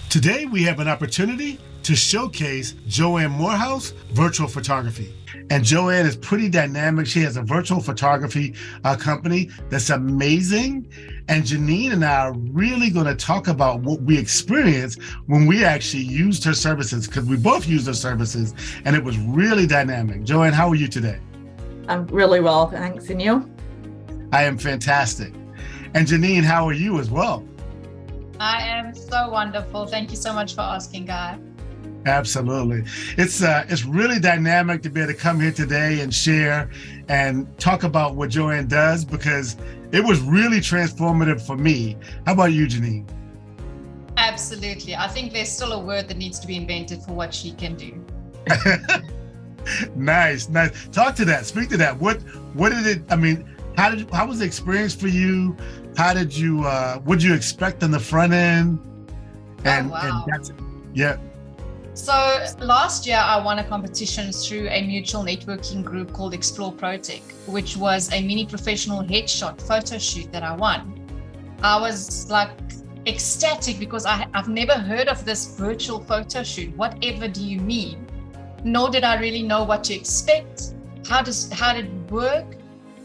Today, we have an opportunity to showcase Joanne Morehouse virtual photography. And Joanne is pretty dynamic. She has a virtual photography company that's amazing. And Janine and I are really going to talk about what we experienced when we actually used her services, because we both used her services, and it was really dynamic. Joanne, how are you today? I'm really well, thanks. And you? I am fantastic. And Janine, how are you as well? I am so wonderful. Thank you so much for asking, Guy. Absolutely. It's really dynamic to be able to come here today and share and talk about what Joanne does, because it was really transformative for me. How about you, Janine? Absolutely. I think there's still a word that needs to be invented for what she can do. Nice. Talk to that. Speak to that. What did it, how was the experience for you? How did you, what did you expect on the front end? And that's it. Yeah. So last year, I won a competition through a mutual networking group called Explore Protech, which was a mini professional headshot photo shoot that I won. I was like ecstatic because I've never heard of this virtual photo shoot. Whatever do you mean? Nor did I really know what to expect. How did it work?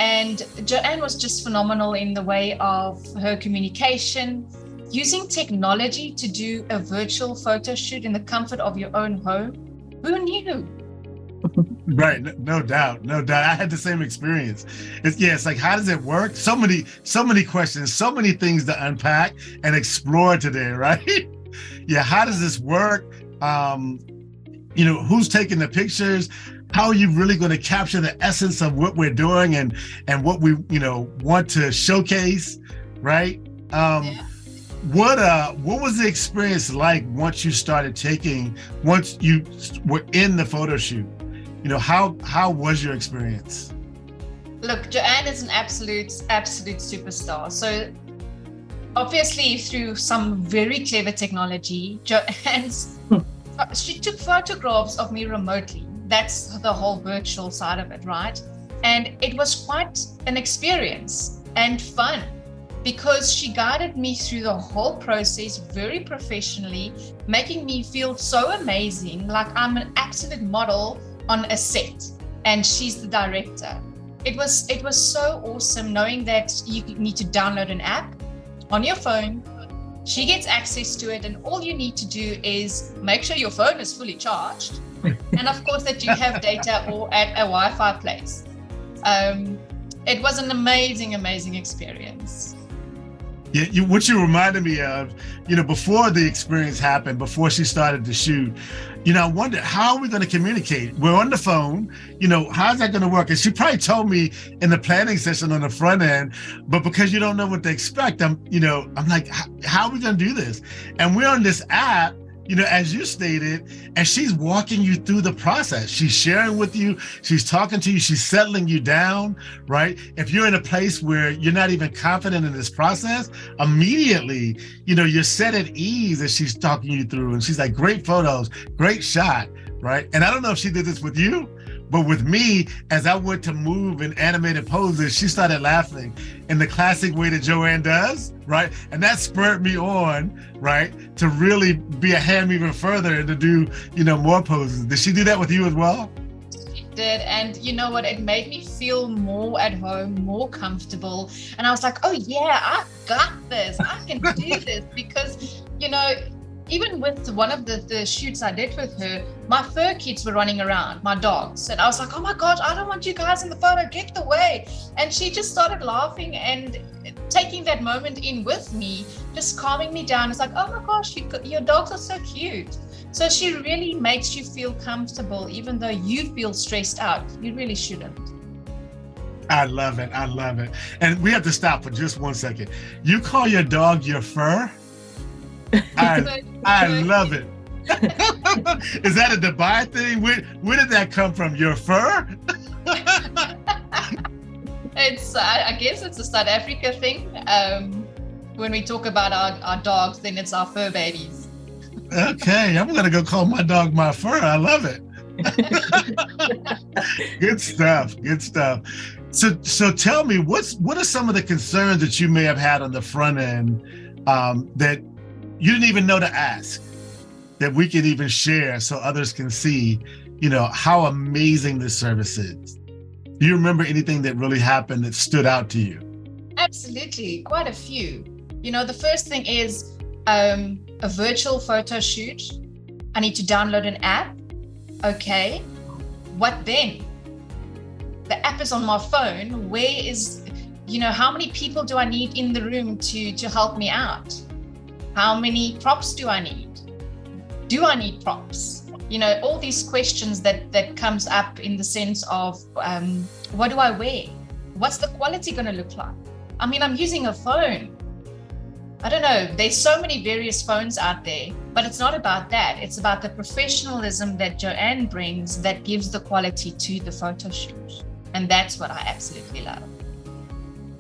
And Joanne was just phenomenal in the way of her communication, using technology to do a virtual photo shoot in the comfort of your own home. Who knew? Right, no doubt. I had the same experience. It's like, how does it work? So many questions, so many things to unpack and explore today, right? Yeah, how does this work? Who's taking the pictures? How are you really going to capture the essence of what we're doing and what we want to showcase, right? Yeah. What was the experience like once you were in the photo shoot? How was your experience? Look, Joanne is an absolute superstar. So obviously through some very clever technology, she took photographs of me remotely. That's the whole virtual side of it, right? And it was quite an experience and fun, because she guided me through the whole process very professionally, making me feel so amazing, like I'm an absolute model on a set and she's the director. It was so awesome knowing that you need to download an app on your phone. She gets access to it, and all you need to do is make sure your phone is fully charged and of course that you have data or at a Wi-Fi place. It was an amazing experience. Yeah, what you reminded me of, before the experience happened, before she started to shoot, I wondered, how are we going to communicate? We're on the phone, how's that going to work? And she probably told me in the planning session on the front end, but because you don't know what to expect, I'm like, how are we going to do this? And we're on this app, as you stated, and she's walking you through the process. She's sharing with you, she's talking to you, she's settling you down, right? If you're in a place where you're not even confident in this process, immediately, you're set at ease as she's talking you through. And she's like, great photos, great shot, right? And I don't know if she did this with you, but with me, as I went to move in animated poses, she started laughing in the classic way that Joanne does, right? And that spurred me on, right, to really be a ham even further and to do, more poses. Did she do that with you as well? She did, and you know what? It made me feel more at home, more comfortable. And I was like, oh yeah, I got this. I can do this, because, even with one of the shoots I did with her, my fur kids were running around, my dogs. And I was like, oh my God, I don't want you guys in the photo, get away. And she just started laughing and taking that moment in with me, just calming me down. It's like, oh my gosh, your dogs are so cute. So she really makes you feel comfortable, even though you feel stressed out. You really shouldn't. I love it. And we have to stop for just 1 second. You call your dog your fur? I love it. Is that a Dubai thing? Where did that come from? Your fur? I guess it's a South Africa thing. When we talk about our dogs, then it's our fur babies. Okay, I'm gonna go call my dog my fur. I love it. Good stuff. So tell me, what are some of the concerns that you may have had on the front end that you didn't even know to ask? that we can even share so others can see, how amazing this service is? Do you remember anything that really happened that stood out to you? Absolutely, quite a few. The first thing is a virtual photo shoot. I need to download an app. Okay, what then? The app is on my phone. Where is, how many people do I need in the room to help me out? How many props do I need? Do I need props? All these questions that comes up in the sense of what do I wear? What's the quality going to look like? I mean, I'm using a phone. I don't know. There's so many various phones out there, but it's not about that. It's about the professionalism that Joanne brings that gives the quality to the photo shoot. And that's what I absolutely love.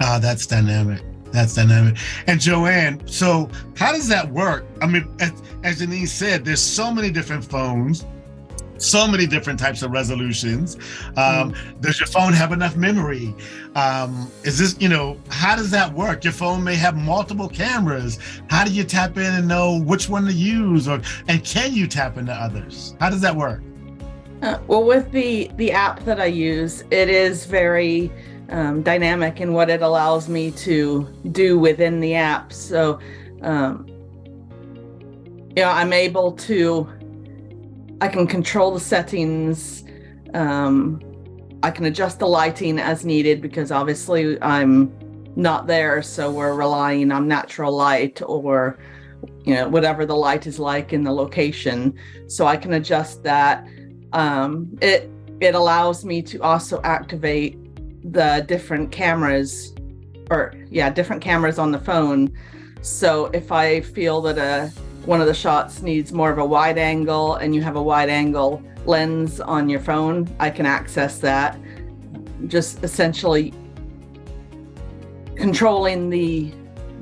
Ah, that's dynamic. That's dynamic. And Joanne, so how does that work? I mean, as Janine said, there's so many different phones, so many different types of resolutions. Does your phone have enough memory? Is this, how does that work? Your phone may have multiple cameras. How do you tap in and know which one to use? And can you tap into others? How does that work? Well, with the app that I use, it is very dynamic in what it allows me to do within the app. So, I'm able to, I can control the settings. I can adjust the lighting as needed because obviously I'm not there. So we're relying on natural light or, whatever the light is like in the location. So I can adjust that. It allows me to also activate the different cameras different cameras on the phone. So if I feel that one of the shots needs more of a wide angle and you have a wide angle lens on your phone, I can access that. Just essentially controlling the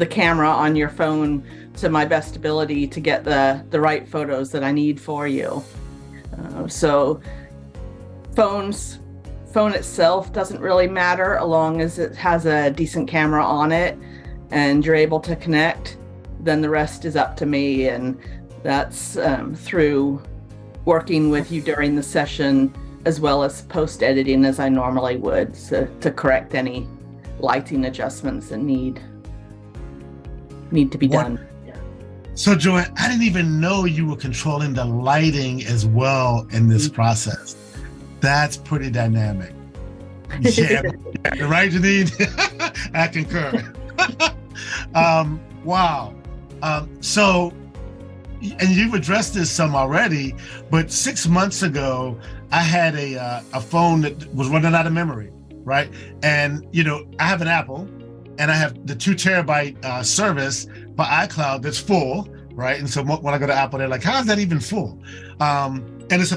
camera on your phone to my best ability to get the right photos that I need for you. So phone itself doesn't really matter as long as it has a decent camera on it and you're able to connect. Then the rest is up to me, and that's through working with you during the session as well as post editing as I normally would to correct any lighting adjustments that need to be done. So Joanne, I didn't even know you were controlling the lighting as well in this process. That's pretty dynamic. Yeah, right, Janine? I concur. Wow. So, and you've addressed this some already, but 6 months ago, I had a phone that was running out of memory, right? And, I have an Apple, and I have the 2 terabyte service for iCloud that's full, right? And so when I go to Apple, they're like, how is that even full? And it's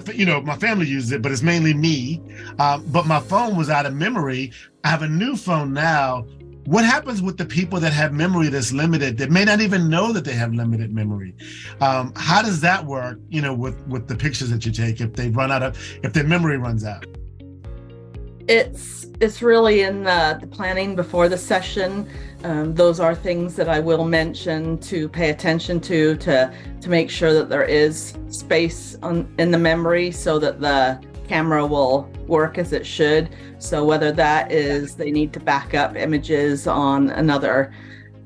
my family uses it, but it's mainly me. But my phone was out of memory. I have a new phone now. What happens with the people that have memory that's limited, that may not even know that they have limited memory? How does that work, with the pictures that you take if their memory runs out? It's really in the planning before the session. Those are things that I will mention to pay attention to make sure that there is space in the memory so that the camera will work as it should. So whether that is they need to back up images on another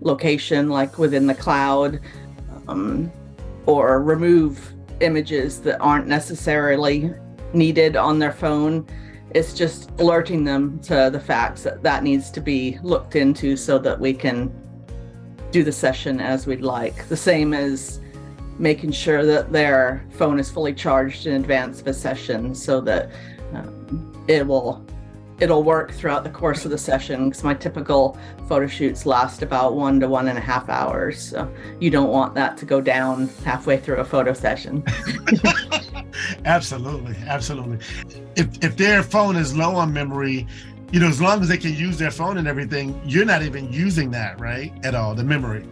location, like within the cloud, or remove images that aren't necessarily needed on their phone. It's just alerting them to the facts that needs to be looked into so that we can do the session as we'd like. The same as making sure that their phone is fully charged in advance of a session so that it'll work throughout the course of the session, because my typical photo shoots last about 1 to 1.5 hours. So you don't want that to go down halfway through a photo session. Absolutely. If their phone is low on memory, as long as they can use their phone and everything, you're not even using that, right? At all, the memory.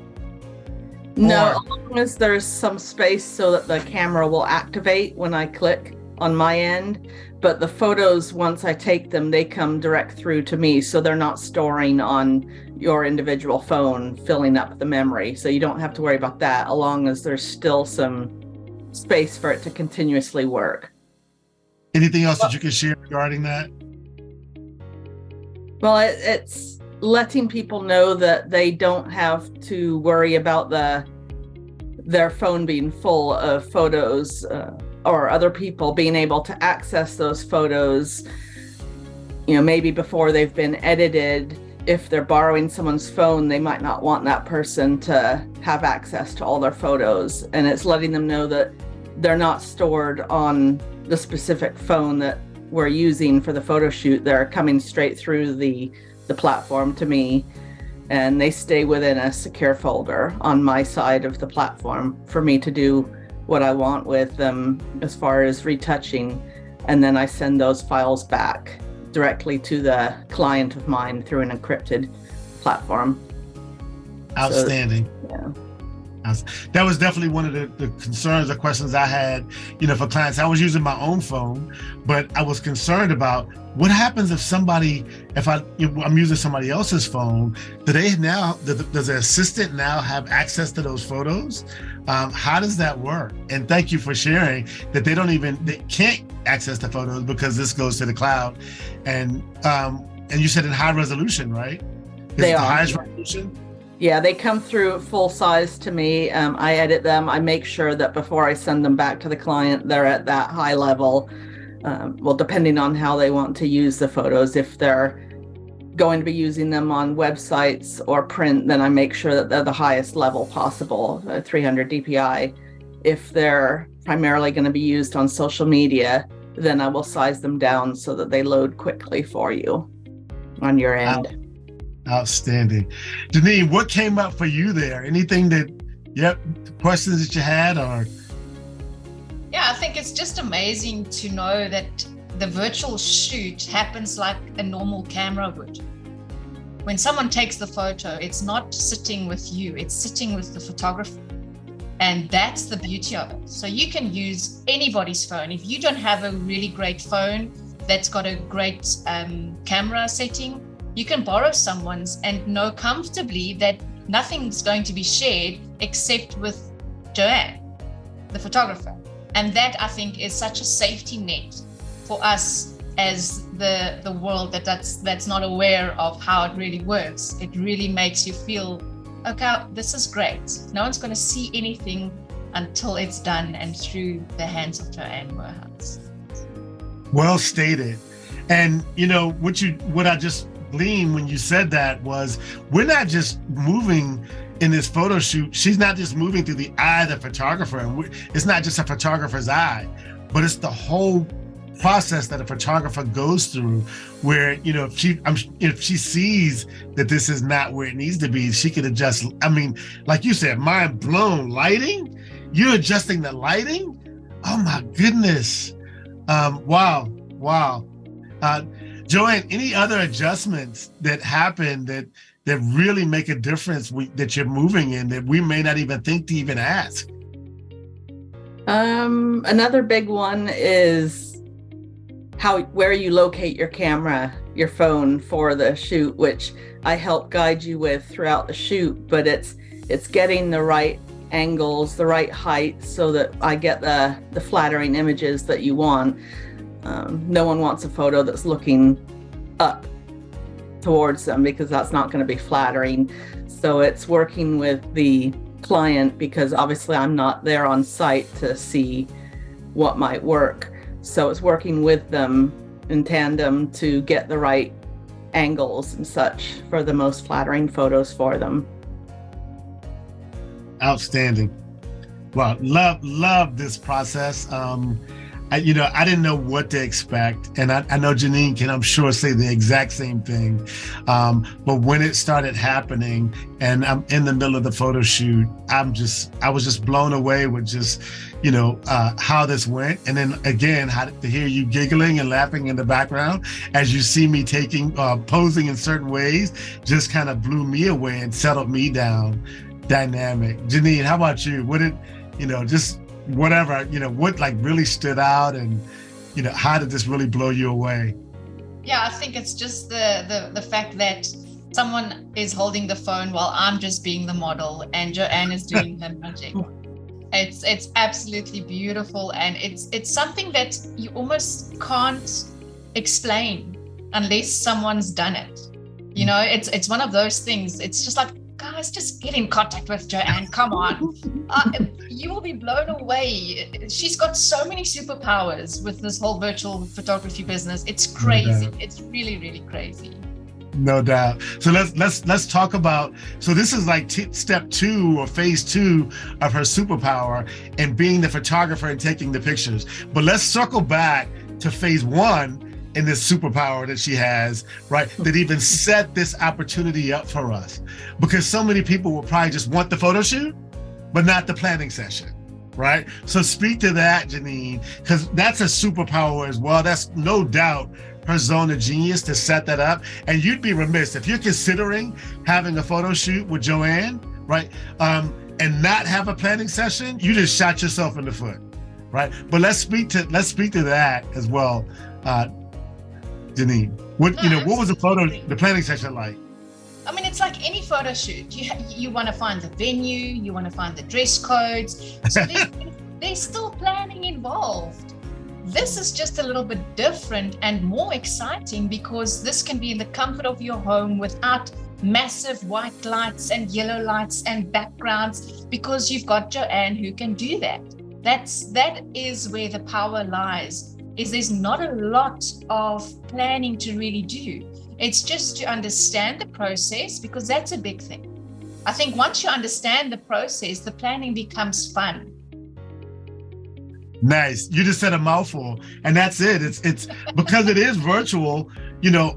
No, as long as there's some space so that the camera will activate when I click on my end. But the photos, once I take them, they come direct through to me. So they're not storing on your individual phone, filling up the memory. So you don't have to worry about that, as long as there's still some space for it to continuously work. Anything else that you can share regarding that? Well, it's letting people know that they don't have to worry about their phone being full of photos, or other people being able to access those photos, maybe before they've been edited. If they're borrowing someone's phone, they might not want that person to have access to all their photos. And it's letting them know that they're not stored on the specific phone that we're using for the photo shoot. They're coming straight through the platform to me, and they stay within a secure folder on my side of the platform for me to do what I want with them as far as retouching. And then I send those files back directly to the client of mine through an encrypted platform. Outstanding. So, yeah. That was definitely one of the concerns or questions I had, for clients. I was using my own phone, but I was concerned about what happens if I'm using somebody else's phone. Does the assistant now have access to those photos? How does that work? And thank you for sharing that they can't access the photos because this goes to the cloud. And you said in high resolution, right? They are. The highest resolution? Yeah, they come through full size to me. I edit them. I make sure that before I send them back to the client, they're at that high level. Depending on how they want to use the photos. If they're going to be using them on websites or print, then I make sure that they're the highest level possible, 300 DPI. If they're primarily going to be used on social media, then I will size them down so that they load quickly for you on your end. Outstanding. Janine, what came up for you there? Anything questions that you had, or? Yeah, I think it's just amazing to know that the virtual shoot happens like a normal camera would. When someone takes the photo, it's not sitting with you, it's sitting with the photographer. And that's the beauty of it. So you can use anybody's phone. If you don't have a really great phone that's got a great camera setting, you can borrow someone's and know comfortably that nothing's going to be shared except with Joanne, the photographer. And that, I think, is such a safety net for us as the world that's not aware of how it really works. It really makes you feel, okay, this is great. No one's going to see anything until it's done and through the hands of Joanne Moorhouse. Well stated. And what I just gleaned when you said that was, we're not just moving in this photo shoot. She's not just moving through the eye of the photographer, and it's not just a photographer's eye, but it's the whole process that a photographer goes through, where if she sees that this is not where it needs to be, she could adjust. I mean, like you said, mind blown. Lighting, you're adjusting the lighting. Oh my goodness. Wow. Joanne, any other adjustments that happen that really make a difference that you're moving in that we may not even think to even ask? Another big one is where you locate your phone for the shoot, which I help guide you with throughout the shoot, but it's getting the right angles, the right height, so that I get the flattering images that you want. No one wants a photo that's looking up towards them, because that's not going to be flattering. So it's working with the client, because obviously I'm not there on site to see what might work. So it's working with them in tandem to get the right angles and such for the most flattering photos for them. Outstanding. Well, love this process. I didn't know what to expect, and I know Janine can, I'm sure, say the exact same thing. But when it started happening, and I'm in the middle of the photo shoot, I was just blown away with just, how this went. And then again, to hear you giggling and laughing in the background as you see me posing in certain ways, just kind of blew me away and settled me down. Dynamic. Janine, how about you? What did, just whatever, what really stood out, and, how did this really blow you away? Yeah, I think it's just the fact that someone is holding the phone while I'm just being the model and Joanne is doing her magic. It's absolutely beautiful, and it's something that you almost can't explain unless someone's done it. You know, it's one of those things. It's just like, guys, just get in contact with Joanne. Come on. You will be blown away. She's got so many superpowers with this whole virtual photography business. It's crazy. It's really, really crazy. No doubt. So let's talk about. So this is like step 2 or phase 2 of her superpower, and being the photographer and taking the pictures. But let's circle back to phase 1 in this superpower that she has, right? That even set this opportunity up for us, because so many people will probably just want the photo shoot, but not the planning session, right? So speak to that, Janine, because that's a superpower as well. That's no doubt her zone of genius to set that up. And you'd be remiss if you're considering having a photo shoot with Joanne, right? And not have a planning session, you just shot yourself in the foot, right? But let's speak to that as well, Janine. What was the planning session like? I mean, it's like any photo shoot. You want to find the venue, you want to find the dress codes. So there's still planning involved. This is just a little bit different and more exciting, because this can be in the comfort of your home without massive white lights and yellow lights and backgrounds, because you've got Joanne who can do that. That is where the power lies, is there's not a lot of planning to really do. It's just to understand the process, because that's a big thing. I think once you understand the process, the planning becomes fun. Nice. You just said a mouthful, and that's it. It's because it is virtual.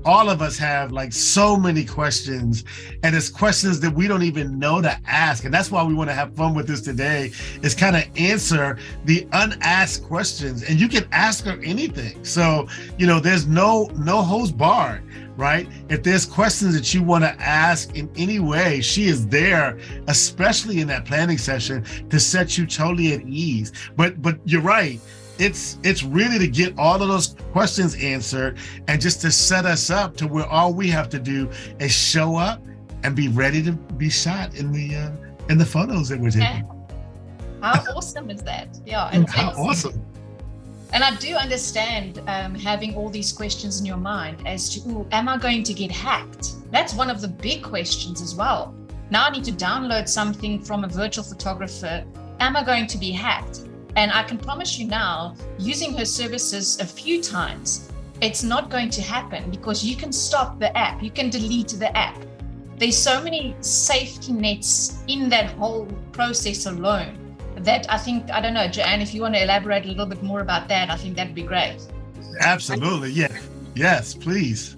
All of us have like so many questions, and it's questions that we don't even know to ask. And that's why we want to have fun with this today, is kind of answer the unasked questions, and you can ask her anything. So, there's no holds barred, right? If there's questions that you want to ask in any way, she is there, especially in that planning session, to set you totally at ease. But you're right. It's really to get all of those questions answered, and just to set us up to where all we have to do is show up and be ready to be shot in the photos that we're taking. How awesome is that? Yeah. How awesome. And I do understand having all these questions in your mind as to, am I going to get hacked? That's one of the big questions as well. Now I need to download something from a virtual photographer. Am I going to be hacked? And I can promise you now, using her services a few times, it's not going to happen, because you can stop the app, you can delete the app. There's so many safety nets in that whole process alone that I don't know, Joanne, if you want to elaborate a little bit more about that, I think that'd be great. Absolutely. Yeah. Yes, please.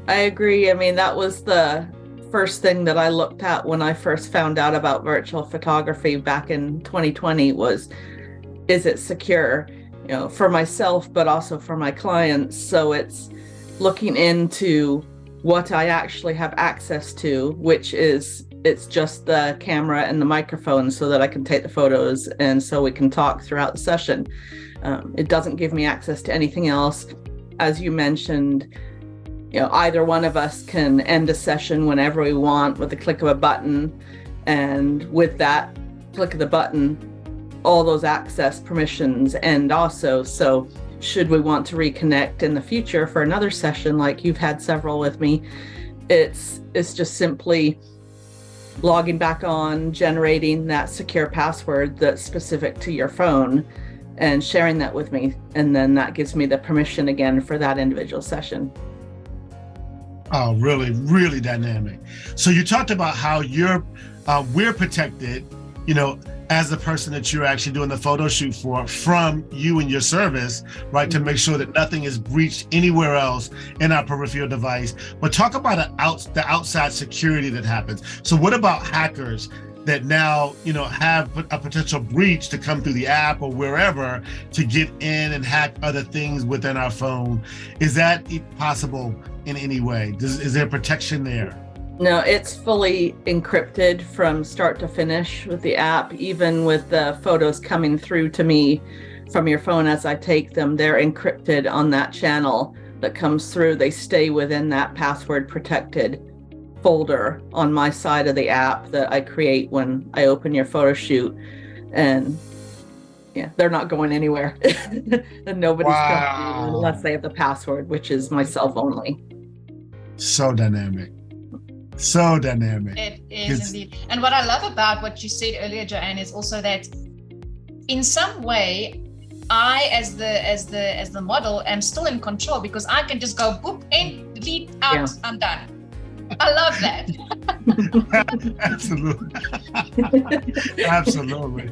I agree. I mean, that was the first thing that I looked at when I first found out about virtual photography back in 2020 was, is it secure, for myself, but also for my clients? So it's looking into what I actually have access to, which is, it's just the camera and the microphone so that I can take the photos and so we can talk throughout the session. It doesn't give me access to anything else. As you mentioned, either one of us can end a session whenever we want with the click of a button. And with that click of the button, all those access permissions end also. So should we want to reconnect in the future for another session, like you've had several with me, it's just simply logging back on, generating that secure password that's specific to your phone, and sharing that with me. And then that gives me the permission again for that individual session. Oh, really, really dynamic. So you talked about how we're protected, as the person that you're actually doing the photo shoot for, from you and your service, right, to make sure that nothing is breached anywhere else in our peripheral device. But talk about the outside security that happens. So what about hackers that now, have a potential breach to come through the app or wherever to get in and hack other things within our phone? Is that possible in any way? Is there protection there? No, it's fully encrypted from start to finish with the app. Even with the photos coming through to me from your phone as I take them, they're encrypted on that channel that comes through. They stay within that password protected folder on my side of the app that I create when I open your photo shoot. and yeah, they're not going anywhere. And nobody's coming unless they have the password, which is myself only. So dynamic. So dynamic. It is indeed. And what I love about what you said earlier, Joanne, is also that in some way, I, as the model, am still in control because I can just go boop in, delete, out, yeah. I'm done. I love that. Absolutely. Absolutely.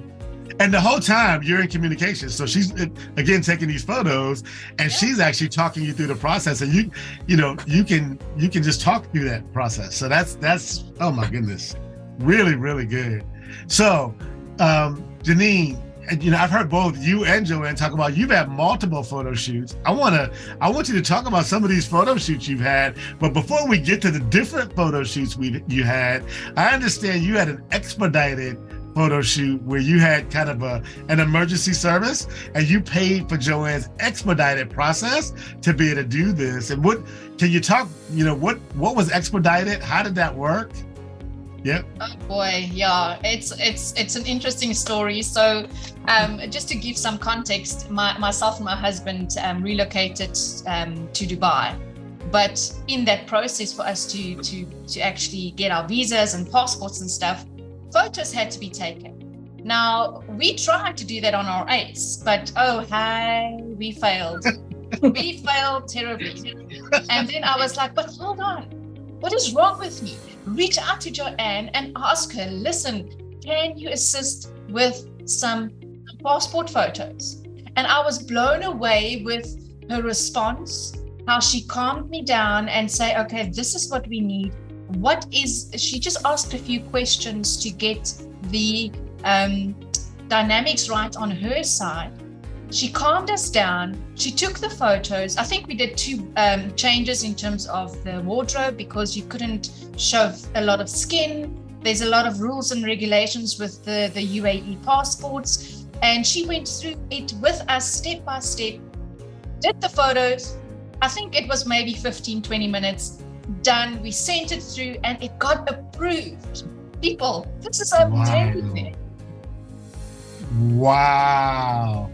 And the whole time you're in communication. So she's again taking these photos and she's actually talking you through the process, and you can just talk through that process. So that's oh my goodness. Really, really good. So Janine, I've heard both you and Joanne talk about you've had multiple photo shoots. I want you to talk about some of these photo shoots you've had. But before we get to the different photo shoots you had, I understand you had an expedited photo shoot where you had kind of an emergency service, and you paid for Joanne's expedited process to be able to do this. And what can you talk? What was expedited? How did that work? Yeah. Oh boy, yeah. It's an interesting story. So, just to give some context, myself and my husband relocated to Dubai. But in that process, for us to actually get our visas and passports and stuff, photos had to be taken. Now, we tried to do that on our ace, but we failed. We failed terribly. And then I was like, but hold on, what is wrong with me? Reach out to Joanne and ask her, listen, can you assist with some passport photos? And I was blown away with her response, how she calmed me down and say, okay, this is what we need. She just asked a few questions to get the dynamics right on her side. She calmed us down. She took the photos. I think we did two changes in terms of the wardrobe because you couldn't show a lot of skin. There's a lot of rules and regulations with the UAE passports. And she went through it with us step by step, did the photos. I think it was maybe 15, 20 minutes. Done. We sent it through and it got approved. People, this is amazing. Wow.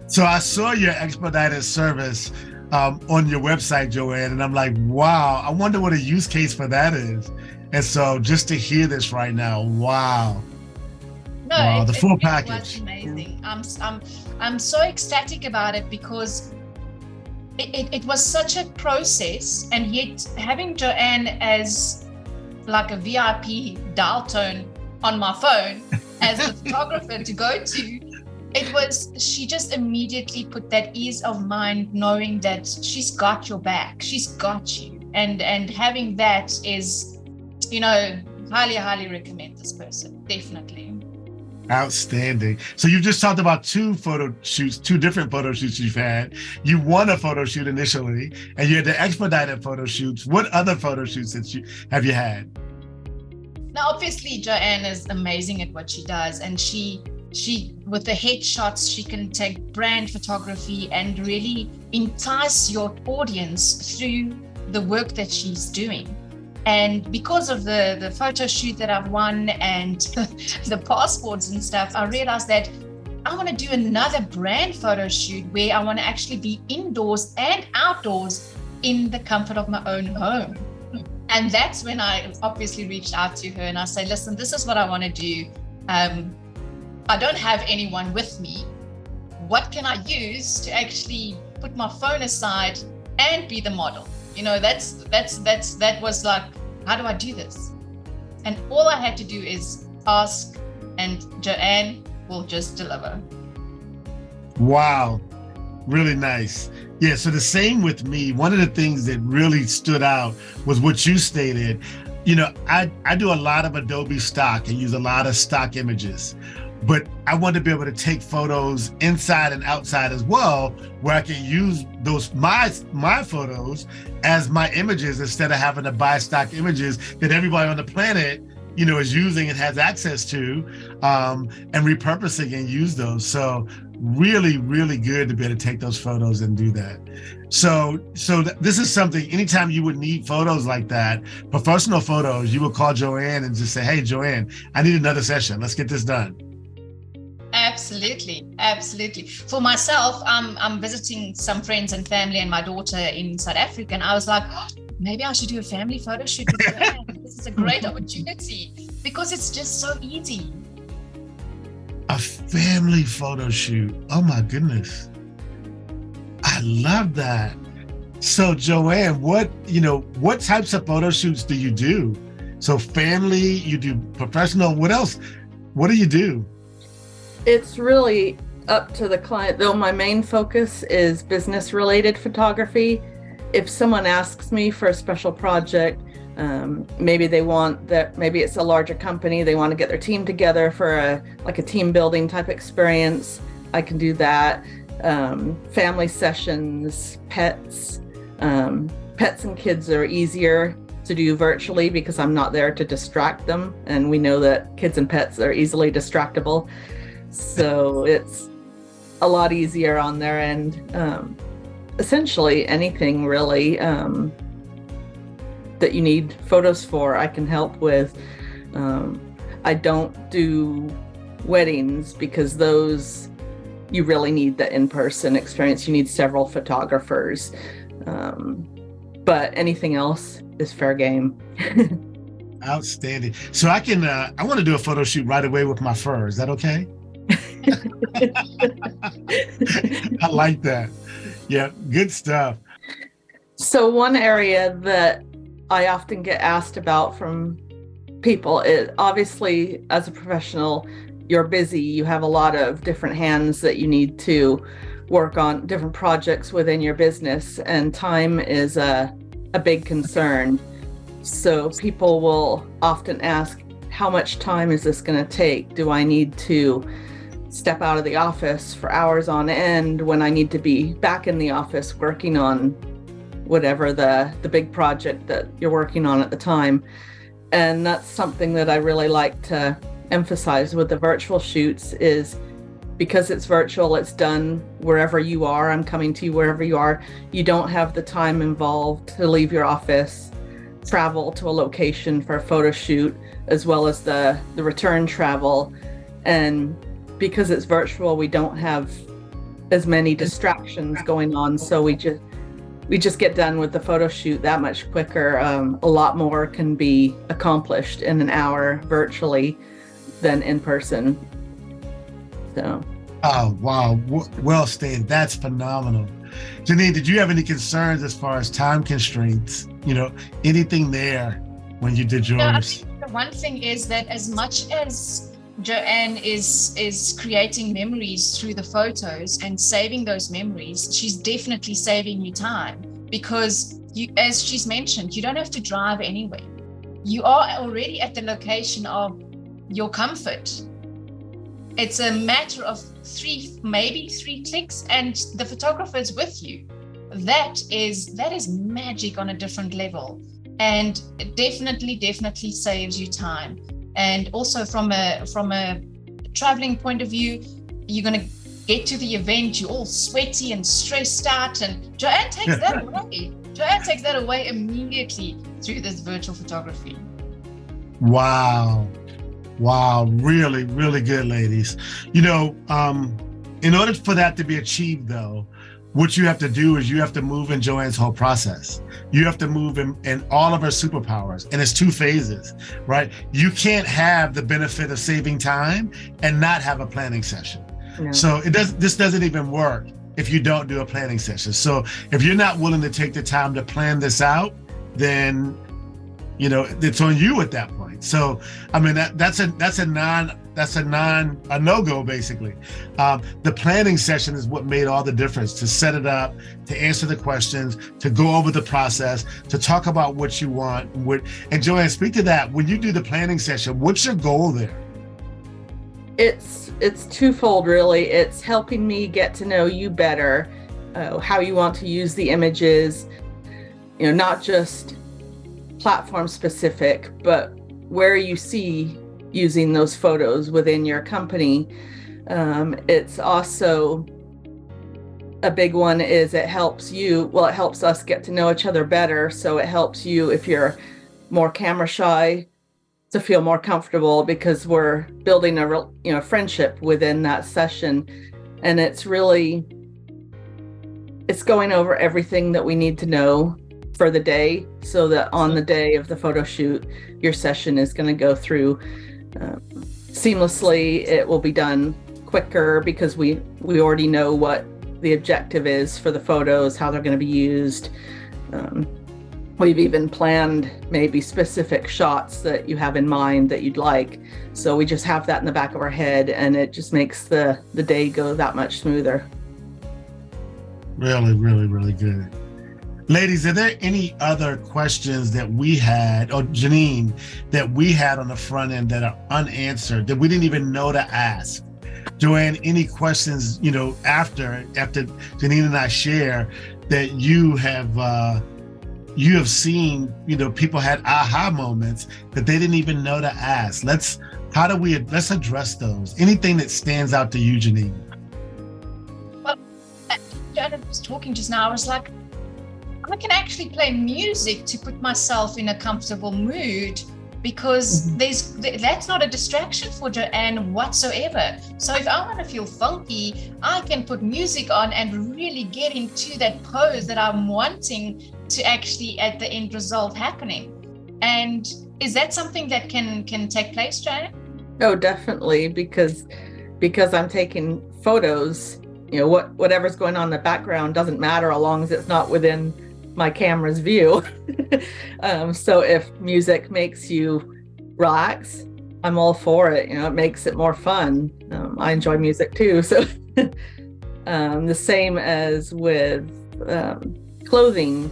So I saw your expedited service on your website, Joanne, and I'm like, wow, I wonder what a use case for that is. And so just to hear this right now, wow. No, wow, the full package. It was amazing. I'm so ecstatic about it because it was such a process, and yet having Joanne as like a VIP dial tone on my phone as a photographer to go to, she just immediately put that ease of mind knowing that she's got your back, she's got you. And having that is, highly recommend this person, definitely. Outstanding. So you just talked about two different photo shoots you've had. You won a photo shoot initially, and you had the expedited photo shoots. What other photo shoots have you had? Now, obviously, Joanne is amazing at what she does, and she with the headshots, she can take brand photography and really entice your audience through the work that she's doing. And because of the photo shoot that I've won and the passports and stuff, I realized that I want to do another brand photo shoot where I want to actually be indoors and outdoors in the comfort of my own home. And that's when I obviously reached out to her and I say, listen, this is what I want to do. I don't have anyone with me. What can I use to actually put my phone aside and be the model? That was like, how do I do this? And all I had to do is ask, and Joanne will just deliver. Wow, really nice. Yeah, so the same with me. One of the things that really stood out was what you stated. I do a lot of Adobe stock and use a lot of stock images. But I want to be able to take photos inside and outside as well, where I can use those my photos as my images instead of having to buy stock images that everybody on the planet, is using and has access to, and repurposing and use those. So really, really good to be able to take those photos and do that. So this is something, anytime you would need photos like that, professional photos, you would call Joanne and just say, hey, Joanne, I need another session. Let's get this done. Absolutely. For myself, I'm visiting some friends and family and my daughter in South Africa, and I was like, oh, maybe I should do a family photo shoot with Joanne. This is a great opportunity because it's just so easy. A family photo shoot. Oh my goodness. I love that. So Joanne, what types of photo shoots do you do? So family, you do professional, what else? What do you do? It's really up to the client, though my main focus is business related photography. If someone asks me for a special project, maybe it's a larger company, they want to get their team together for a team building type experience, I can do that. Family sessions, pets and kids are easier to do virtually because I'm not there to distract them, and we know that kids and pets are easily distractible, so it's a lot easier on their end. Essentially anything really that you need photos for, I can help with. I don't do weddings because those you really need the in-person experience. You need several photographers, but anything else is fair game. Outstanding. So I want to do a photo shoot right away with my fur. Is that okay? I like that. Yeah, good stuff. So one area that I often get asked about from people is, obviously, as a professional, you're busy. You have a lot of different hands that you need to work on different projects within your business, and time is a big concern. So people will often ask, how much time is this going to take? Do I need to step out of the office for hours on end when I need to be back in the office working on whatever the big project that you're working on at the time? And that's something that I really like to emphasize with the virtual shoots, is because it's virtual, it's done wherever you are. I'm coming to you wherever you are. You don't have the time involved to leave your office, travel to a location for a photo shoot, as well as the return travel. And because it's virtual, we don't have as many distractions going on. So we just get done with the photo shoot that much quicker. A lot more can be accomplished in an hour virtually than in person. So. Oh, wow. Well, Stan, that's phenomenal. Janine, did you have any concerns as far as time constraints? Anything there when you did yours? Yeah, I think the one thing is that as much as Joanne is creating memories through the photos and saving those memories, she's definitely saving you time, because as she's mentioned, you don't have to drive anywhere. You are already at the location of your comfort. It's a matter of maybe three clicks, and the photographer is with you. That is magic on a different level, and it definitely saves you time. And also from a traveling point of view, you're going to get to the event, you're all sweaty and stressed out, and Joanne takes that away. Joanne takes that away immediately through this virtual photography. Wow. Really, really good, ladies. In order for that to be achieved, though, what you have to do is you have to move in Joanne's whole process. You have to move in all of her superpowers, and it's 2 phases, right? You can't have the benefit of saving time and not have a planning session. No. So this doesn't even work if you don't do a planning session. So if you're not willing to take the time to plan this out, then it's on you at that point. So I mean that's a no-go basically. The planning session is what made all the difference, to set it up, to answer the questions, to go over the process, to talk about what you want. And Joanne, speak to that. When you do the planning session, what's your goal there? It's twofold, really. It's helping me get to know you better, how you want to use the images, not just platform specific, but where you see using those photos within your company. It's also a big one is it helps us get to know each other better. So it helps you, if you're more camera shy, to feel more comfortable, because we're building a real, friendship within that session. And it's going over everything that we need to know for the day, so that on the day of the photo shoot, your session is going to go through seamlessly. It will be done quicker because we already know what the objective is for the photos, how they're going to be used. We've even planned maybe specific shots that you have in mind that you'd like. So we just have that in the back of our head, and it just makes the day go that much smoother. Really, really, really good. Ladies, are there any other questions that we had, or Janine, that we had on the front end that are unanswered, that we didn't even know to ask? Joanne, any questions, after Janine and I share, that you have seen, people had aha moments that they didn't even know to ask? Let's address those. Anything that stands out to you, Janine? Well, Janet was talking just now. I was like, I can actually play music to put myself in a comfortable mood, because that's not a distraction for Joanne whatsoever. So if I want to feel funky, I can put music on and really get into that pose that I'm wanting to actually at the end result happening. And is that something that can take place, Joanne? Oh, definitely, because I'm taking photos, whatever's going on in the background doesn't matter, as long as it's not within my camera's view. So if music makes you relax, I'm all for it. It makes it more fun. I enjoy music too. So the same as with clothing,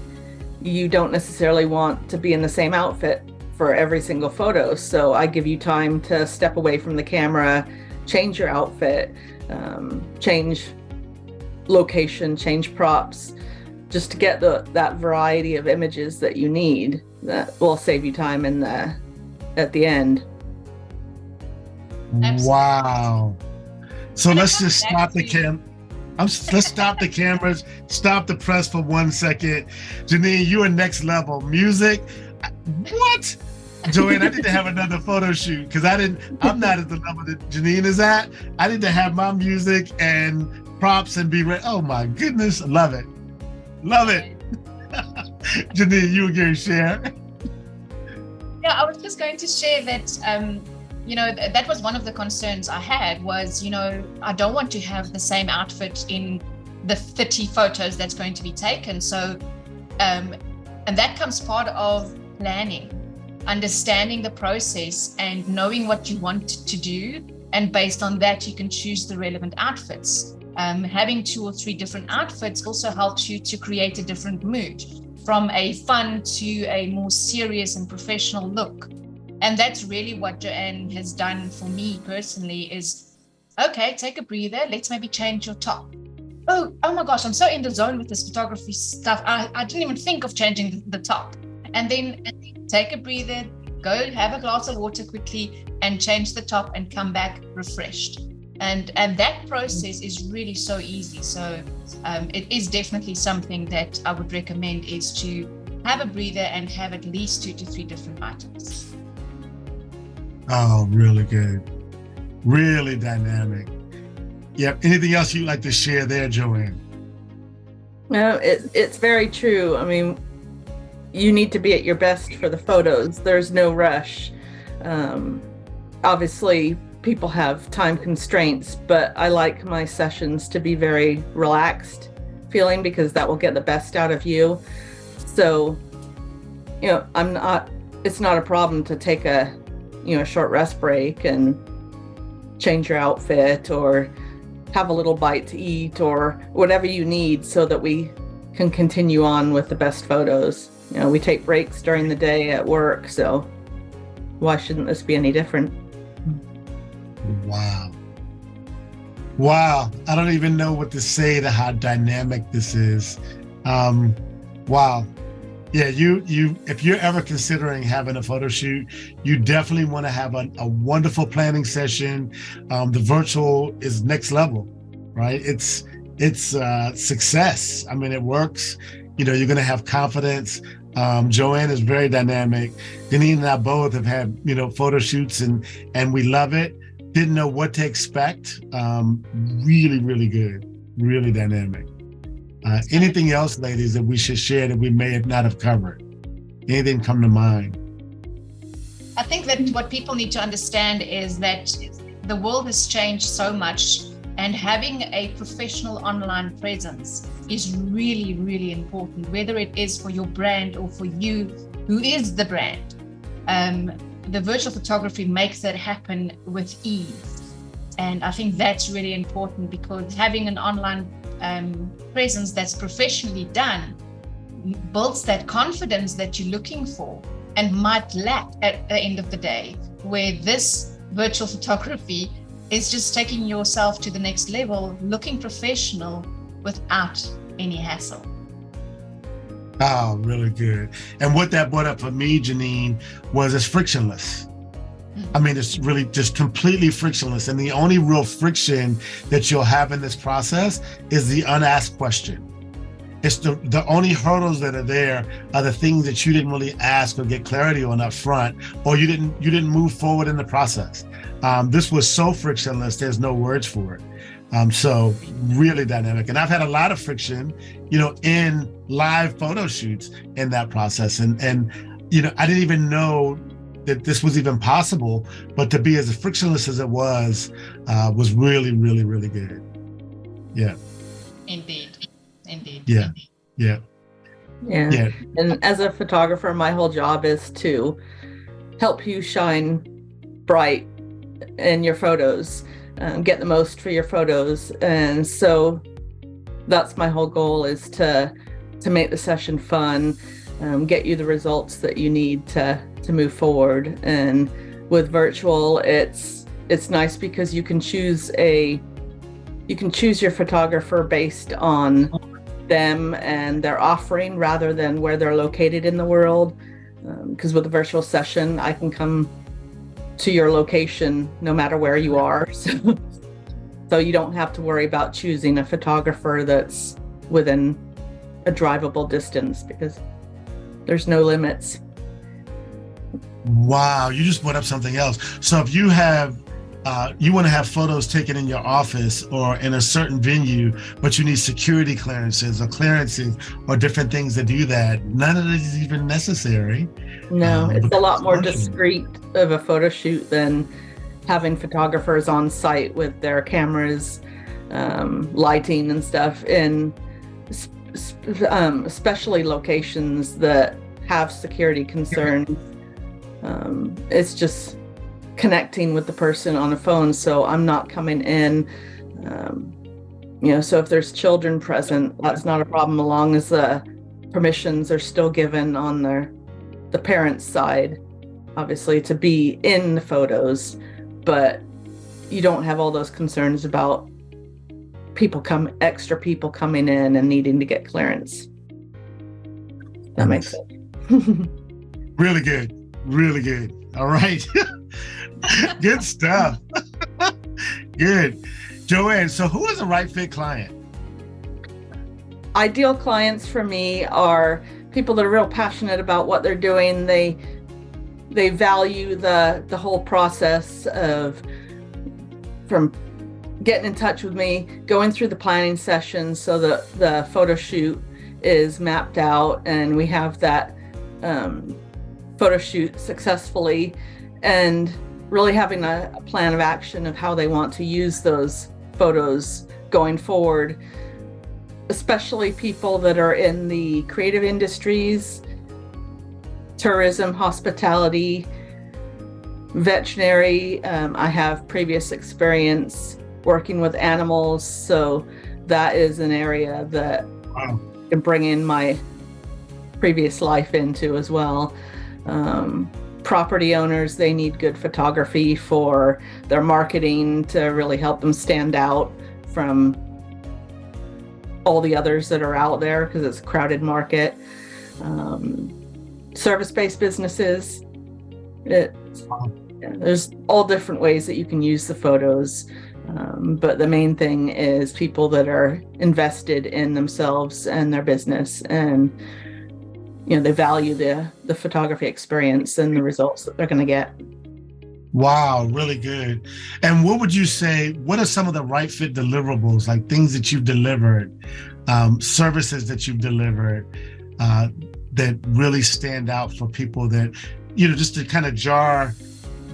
you don't necessarily want to be in the same outfit for every single photo. So I give you time to step away from the camera, change your outfit, change location, change props, just to get that variety of images that you need. That will save you time at the end. Absolutely. Wow. So let's just stop the let's stop the cameras, stop the press for 1 second. Janine, you are next level. Music, what? Joanne, I need to have another photo shoot, because I'm not at the level that Janine is at. I need to have my music and props and be ready. Oh my goodness, love it. Love it. Janine, you were going to share? Yeah, I was just going to share that, that was one of the concerns I had was, I don't want to have the same outfit in the 30 photos that's going to be taken. So, and that comes part of planning, understanding the process and knowing what you want to do. And based on that, you can choose the relevant outfits. Having 2 or 3 different outfits also helps you to create a different mood, from a fun to a more serious and professional look. And that's really what Joanne has done for me personally is, okay, take a breather. Let's maybe change your top. Oh my gosh, I'm so in the zone with this photography stuff. I didn't even think of changing the top. And then take a breather, go have a glass of water quickly and change the top and come back refreshed. And that process is really so easy. So it is definitely something that I would recommend, is to have a breather and have at least 2 to 3 different items. Oh, really good. Really dynamic. Yep. Anything else you'd like to share there, Joanne? No, it's very true. I mean, you need to be at your best for the photos. There's no rush. Obviously, people have time constraints, but I like my sessions to be very relaxed feeling, because that will get the best out of you. So, it's not a problem to take a short rest break and change your outfit, or have a little bite to eat, or whatever you need, so that we can continue on with the best photos. We take breaks during the day at work, so why shouldn't this be any different? Wow. I don't even know what to say to how dynamic this is. Wow. Yeah, you if you're ever considering having a photo shoot, you definitely want to have a wonderful planning session. The virtual is next level, right? It's success. I mean, it works. You know, you're going to have confidence. Joanne is very dynamic. Janine and I both have had, you know, photo shoots and we love it. Didn't know what to expect. Really, really good. Really dynamic. Anything else, ladies, that we should share that we may have not have covered? Anything come to mind? I think that what people need to understand is that the world has changed so much, and having a professional online presence is really, really important, whether it is for your brand or for you who is the brand. The virtual photography makes that happen with ease. And I think that's really important, because having an online presence that's professionally done builds that confidence that you're looking for and might lack at the end of the day, where this virtual photography is just taking yourself to the next level, looking professional without any hassle. Oh, really good. And what that brought up for me, Janine, was it's frictionless. I mean, it's really just completely frictionless. And the only real friction that you'll have in this process is the unasked question. It's the only hurdles that are there are the things that you didn't really ask or get clarity on up front, or you didn't move forward in the process. This was so frictionless, there's no words for it. So really dynamic. And I've had a lot of friction, you know, in live photo shoots in that process. And you know, I didn't even know that this was even possible, but to be as frictionless as it was really, really, really good. Yeah. Indeed. Yeah. Yeah. Yeah. Yeah. And as a photographer, my whole job is to help you shine bright in your photos, get the most for your photos. And so that's my whole goal, is to make the session fun, get you the results that you need to move forward. And with virtual, it's nice because you can choose your photographer based on them and their offering rather than where they're located in the world. Because with a virtual session, I can come to your location no matter where you are. So you don't have to worry about choosing a photographer that's within a drivable distance, because there's no limits. Wow, you just brought up something else. So if you have you want to have photos taken in your office or in a certain venue, but you need security clearances or different things to do that, none of it is even necessary. No, it's a lot more discreet of a photo shoot than having photographers on site with their cameras, lighting and stuff, in especially locations that have security concerns. It's just connecting with the person on the phone, so I'm not coming in. You know, so if there's children present, that's not a problem, as long as the permissions are still given on the parents' side, obviously, to be in the photos. But you don't have all those concerns about extra people coming in and needing to get clearance. That makes sense. Really good. Really good. All right. Good stuff. Good. Joanne, so who is a right fit client? Ideal clients for me are people that are real passionate about what they're doing. They value the whole process from getting in touch with me, going through the planning session so that the photo shoot is mapped out and we have that photo shoot successfully, and really having a plan of action of how they want to use those photos going forward, especially people that are in the creative industries, tourism, hospitality, veterinary. I have previous experience working with animals, so that is an area that I can bring in my previous life into as well. Property owners, they need good photography for their marketing to really help them stand out from all the others that are out there, because it's a crowded market. service-based businesses. There's all different ways that you can use the photos. But the main thing is people that are invested in themselves and their business, and they value the photography experience and the results that they're going to get. Wow, really good. And what would you say, what are some of the right fit deliverables, like things that you've delivered, services that you've delivered that really stand out for people that, just to kind of jar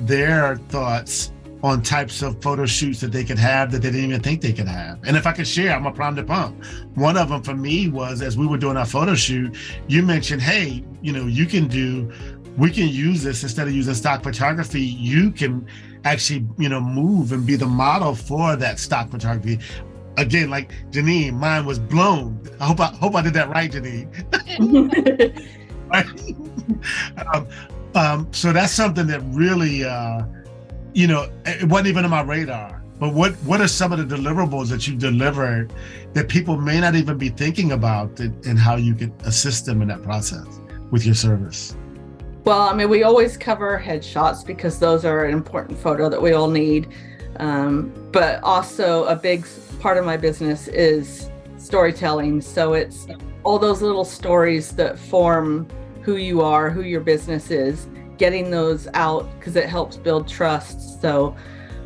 their thoughts on types of photo shoots that they could have that they didn't even think they could have? And if I could share, I'm a prime to pump. One of them for me was, as we were doing our photo shoot, you mentioned, hey, we can use this instead of using stock photography. You can actually, move and be the model for that stock photography. Again, like Janine, mine was blown. I hope I did that right, Janine. Right? So that's something that really, it wasn't even on my radar. But what are some of the deliverables that you delivered that people may not even be thinking about, and how you can assist them in that process with your service? Well, we always cover headshots because those are an important photo that we all need. But also a big part of my business is storytelling. So it's all those little stories that form who you are, who your business is, getting those out because it helps build trust. So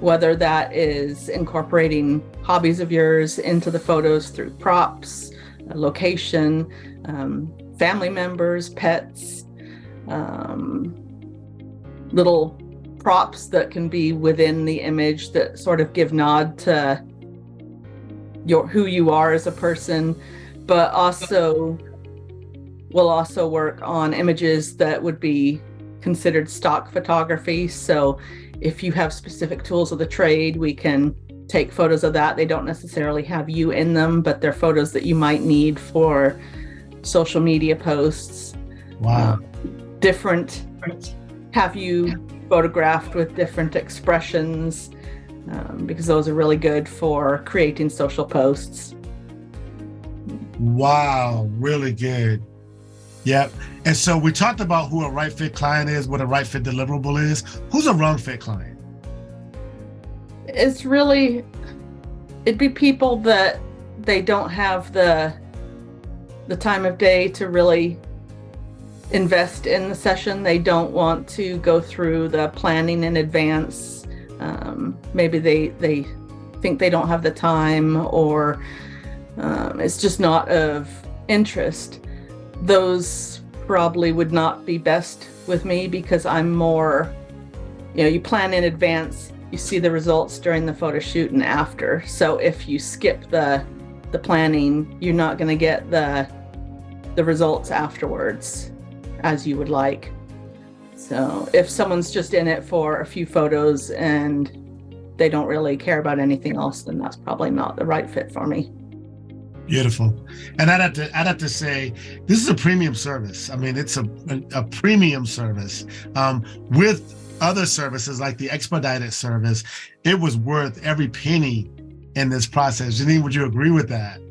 whether that is incorporating hobbies of yours into the photos through props, location, family members, pets, little props that can be within the image that sort of give nod to who you are as a person, but also we'll also work on images that would be considered stock photography. So if you have specific tools of the trade, we can take photos of that. They don't necessarily have you in them, but they're photos that you might need for social media posts. Wow. Have you photographed with different expressions, because those are really good for creating social posts. Wow, really good. Yep. And so we talked about who a right fit client is, what a right fit deliverable is. Who's a wrong fit client? It'd be people that they don't have the time of day to really invest in the session. They don't want to go through the planning in advance. Maybe they think they don't have the time, or it's just not of interest. Those probably would not be best with me because I'm more, you plan in advance, you see the results during the photo shoot and after. So if you skip the planning, you're not going to get the results afterwards as you would like. So if someone's just in it for a few photos and they don't really care about anything else, then that's probably not the right fit for me. Beautiful. And I'd have to say, this is a premium service. It's a premium service. With other services like the expedited service, it was worth every penny in this process. Janine, would you agree with that?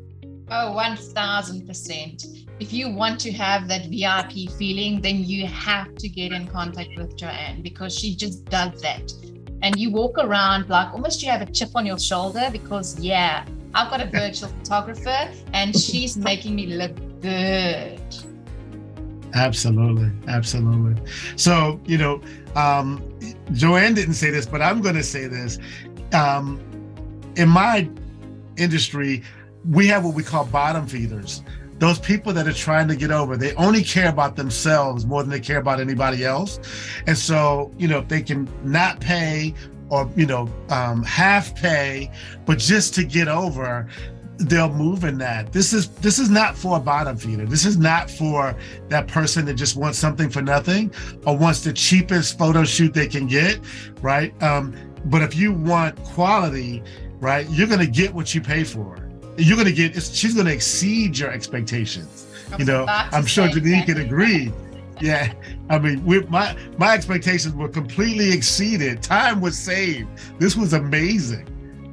Oh, 1000%. If you want to have that VIP feeling, then you have to get in contact with Joanne, because she just does that. And you walk around like almost you have a chip on your shoulder because, I've got a virtual photographer and she's making me look good. Absolutely. So, Joanne didn't say this, but I'm going to say this. In my industry, we have what we call bottom feeders. Those people that are trying to get over, they only care about themselves more than they care about anybody else. And so, if they can not pay or, half pay, but just to get over, they'll move in that. This is not for a bottom feeder. This is not for that person that just wants something for nothing or wants the cheapest photo shoot they can get, right? But if you want quality, right, you're going to get what you pay for. You're going to get, she's going to exceed your expectations. I'm sure Janine can agree. Yeah, my expectations were completely exceeded. Time was saved. This was amazing.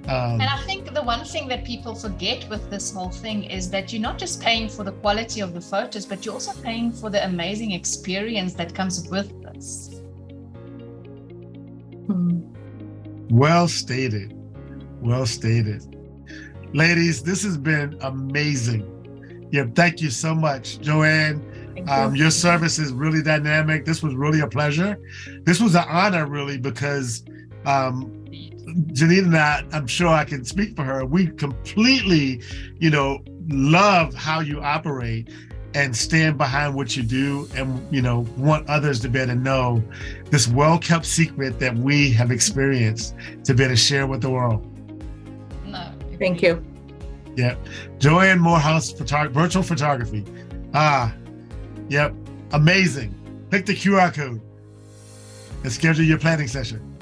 And I think the one thing that people forget with this whole thing is that you're not just paying for the quality of the photos, but you're also paying for the amazing experience that comes with this. Well stated. Well stated. Ladies, this has been amazing. Yeah, thank you so much, Joanne. Your service is really dynamic. This was really a pleasure. This was an honor, really, because Janine and I'm sure I can speak for her. We completely, love how you operate and stand behind what you do, and want others to be able to know this well-kept secret that we have experienced to be able to share with the world. No. Thank you. Yeah. Joanne Morehouse, virtual photography. Yep. Amazing. Click the QR code and schedule your planning session.